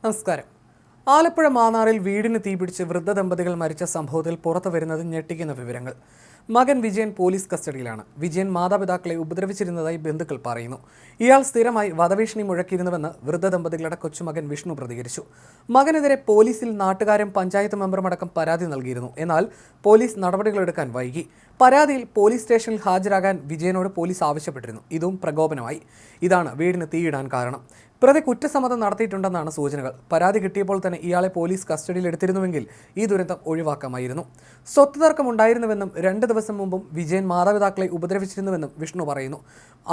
നമസ്കാരം. ആലപ്പുഴ മാന്നാറിൽ വീടിന് തീപിടിച്ച് വൃദ്ധ ദമ്പതികൾ മരിച്ച സംഭവത്തിൽ പുറത്തു വരുന്നത് ഞെട്ടിക്കുന്ന വിവരങ്ങൾ. മകൻ വിജയൻ പോലീസ് കസ്റ്റഡിയിലാണ്. വിജയൻ മാതാപിതാക്കളെ ഉപദ്രവിച്ചിരുന്നതായി ബന്ധുക്കൾ പറയുന്നു. ഇയാൾ സ്ഥിരമായി വധഭീഷണി മുഴക്കിയിരുന്നുവെന്ന് വൃദ്ധ ദമ്പതികളുടെ കൊച്ചുമകൻ വിഷ്ണു പ്രതികരിച്ചു. മകനെതിരെ പോലീസിൽ നാട്ടുകാരും പഞ്ചായത്ത് മെമ്പറുമടക്കം പരാതി നൽകിയിരുന്നു. എന്നാൽ പോലീസ് നടപടികളെടുക്കാൻ വൈകി. പരാതിയിൽ പോലീസ് സ്റ്റേഷനിൽ ഹാജരാകാൻ വിജയനോട് പോലീസ് ആവശ്യപ്പെട്ടിരുന്നു. ഇതും പ്രകോപനമായി. ഇതാണ് വീടിന് തീയിടാൻ കാരണം. പ്രതി കുറ്റസമ്മതം നടത്തിയിട്ടുണ്ടെന്നാണ് സൂചനകൾ. പരാതി കിട്ടിയപ്പോൾ തന്നെ ഇയാളെ പോലീസ് കസ്റ്റഡിയിൽ എടുത്തിരുന്നുവെങ്കിൽ ഈ ദുരന്തം ഒഴിവാക്കാമായിരുന്നു. സ്വത്ത് തർക്കം ഉണ്ടായിരുന്നുവെന്നും 2 ദിവസം മുമ്പും വിജയൻ മാതാപിതാക്കളെ ഉപദ്രവിച്ചിരുന്നുവെന്നും വിഷ്ണു പറയുന്നു.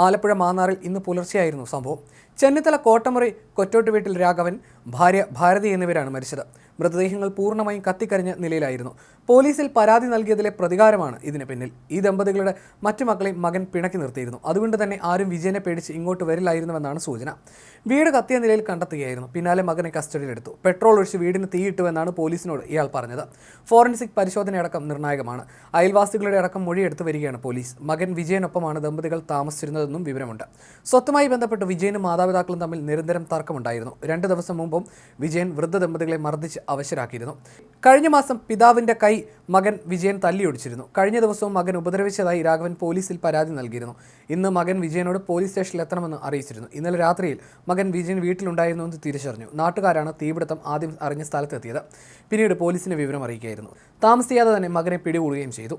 ആലപ്പുഴ മാന്നാറിൽ ഇന്ന് പുലർച്ചെയായിരുന്നു സംഭവം. ചെന്നിത്തല കോട്ടമുറി കൊറ്റോട്ട് വീട്ടിൽ രാഘവൻ, ഭാര്യ ഭാരതി എന്നിവരാണ് മരിച്ചത്. മൃതദേഹങ്ങൾ പൂർണ്ണമായും കത്തിക്കരിഞ്ഞ നിലയിലായിരുന്നു. പോലീസിൽ പരാതി നൽകിയതിലെ പ്രതികാരമാണ് ഇതിന് പിന്നിൽ. ഈ ദമ്പതികളുടെ മറ്റു മക്കളെയും മകൻ പിണക്കി നിർത്തിയിരുന്നു. അതുകൊണ്ട് തന്നെ ആരും വിജയനെ പേടിച്ച് ഇങ്ങോട്ട് വരില്ലായിരുന്നുവെന്നാണ് സൂചന. വീട് കത്തിയ നിലയിൽ കണ്ടെത്തുകയായിരുന്നു. പിന്നാലെ മകനെ കസ്റ്റഡിയിലെടുത്തു. പെട്രോൾ ഒഴിച്ച് വീടിന് തീയിട്ടുവെന്നാണ് പോലീസിനോട് ഇയാൾ പറഞ്ഞത്. ഫോറൻസിക് പരിശോധനയടക്കം നിർണായകമാണ്. അയൽവാസികളുടെ അടക്കം മൊഴിയെടുത്തു വരികയാണ് പോലീസ്. മകൻ വിജയനൊപ്പമാണ് ദമ്പതികൾ താമസിച്ചിരുന്നതെന്നും വിവരമുണ്ട്. സ്വത്തുമായി ബന്ധപ്പെട്ട് വിജയനും മാതാപിതാക്കളും തമ്മിൽ നിരന്തരം തർക്കമുണ്ടായിരുന്നു. 2 ദിവസം മുമ്പും വിജയൻ വൃദ്ധ ദമ്പതികളെ മർദ്ദിച്ച് അവശരാക്കിയിരുന്നു. കഴിഞ്ഞ മാസം പിതാവിന്റെ കൈ മകൻ വിജയൻ തല്ലിയൊടിച്ചിരുന്നു. കഴിഞ്ഞ ദിവസവും മകൻ ഉപദ്രവിച്ചതായി രാഘവൻ പോലീസിൽ പരാതി നൽകിയിരുന്നു. ഇന്ന് മകൻ വിജയനോട് പോലീസ് സ്റ്റേഷനിൽ എത്തണമെന്ന് അറിയിച്ചിരുന്നു. ഇന്നലെ രാത്രിയിൽ മകൻ വിജയൻ വീട്ടിലുണ്ടായിരുന്നുവെന്ന് തിരിച്ചറിഞ്ഞു. നാട്ടുകാരാണ് തീപിടുത്തം ആദ്യം അറിഞ്ഞ സ്ഥലത്തെത്തിയത്. പിന്നീട് പോലീസിനെ വിവരം അറിയിക്കുകയായിരുന്നു. താമസിയാതെ തന്നെ മകനെ പിടികൂടുകയും ചെയ്തു.